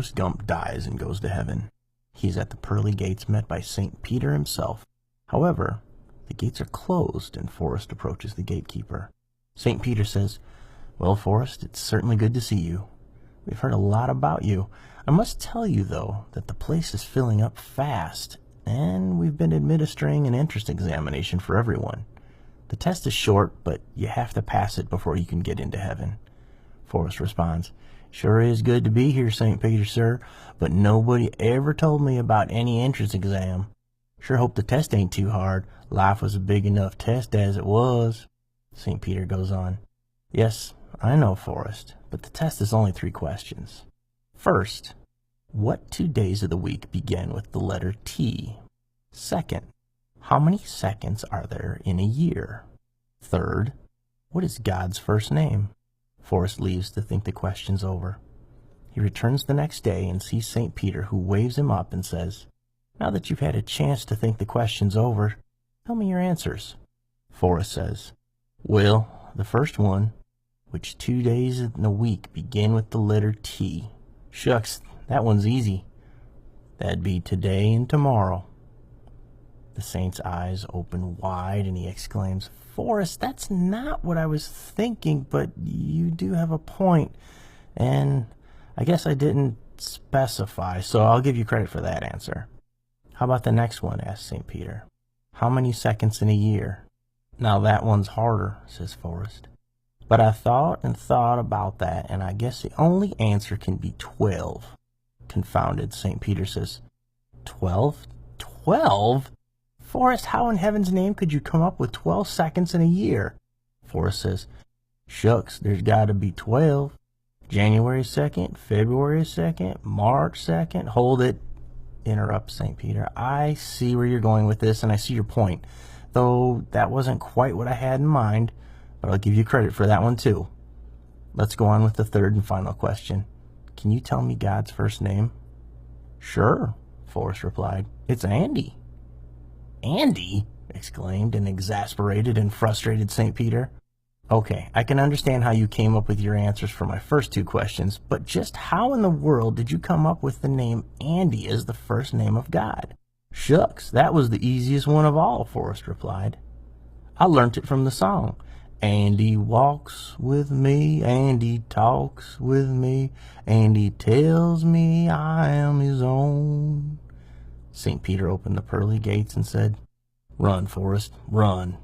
Forrest Gump dies and goes to heaven. He's at the pearly gates met by St. Peter himself. However, the gates are closed and Forrest approaches the gatekeeper. St. Peter says, "Well, Forrest, it's certainly good to see you. We've heard a lot about you. I must tell you, though, that the place is filling up fast, and we've been administering an entrance examination for everyone. The test is short, but you have to pass it before you can get into heaven." Forrest responds, "Sure is good to be here, St. Peter, sir, but nobody ever told me about any entrance exam. Sure hope the test ain't too hard. Life was a big enough test as it was." St. Peter goes on, "Yes, I know, Forrest, but the test is only 3 questions. First, what 2 days of the week begin with the letter T? Second, how many seconds are there in a year? Third, what is God's first name?" Forrest leaves to think the questions over. He returns the next day and sees St. Peter, who waves him up and says, "Now that you've had a chance to think the questions over, tell me your answers." Forrest says, "Well, the first one, which 2 days in a week begin with the letter T? Shucks, that one's easy. That'd be today and tomorrow." The saint's eyes open wide and he exclaims, "Forrest, that's not what I was thinking, but you do have a point, and I guess I didn't specify, so I'll give you credit for that answer." "How about the next one?" asked St. Peter. "How many seconds in a year?" "Now that one's harder," says Forrest. "But I thought and thought about that, and I guess the only answer can be 12. Confounded, St. Peter says, 12? 12? Forrest, how in heaven's name could you come up with 12 seconds in a year?" Forrest says, "Shucks, there's got to be 12. January 2nd, February 2nd, March 2nd. Hold it," interrupts St. Peter. "I see where you're going with this, and I see your point, though that wasn't quite what I had in mind, but I'll give you credit for that one too. Let's go on with the third and final question. Can you tell me God's first name?" "Sure," Forrest replied. "It's Andy." "Andy?" exclaimed an exasperated and frustrated St. Peter. "Okay, I can understand how you came up with your answers for my first 2 questions, but just how in the world did you come up with the name Andy as the first name of God?" "Shucks, that was the easiest one of all," Forrest replied. "I learnt it from the song. Andy walks with me, Andy talks with me, Andy tells me I am his own." St. Peter opened the pearly gates and said, "Run, Forrest, run.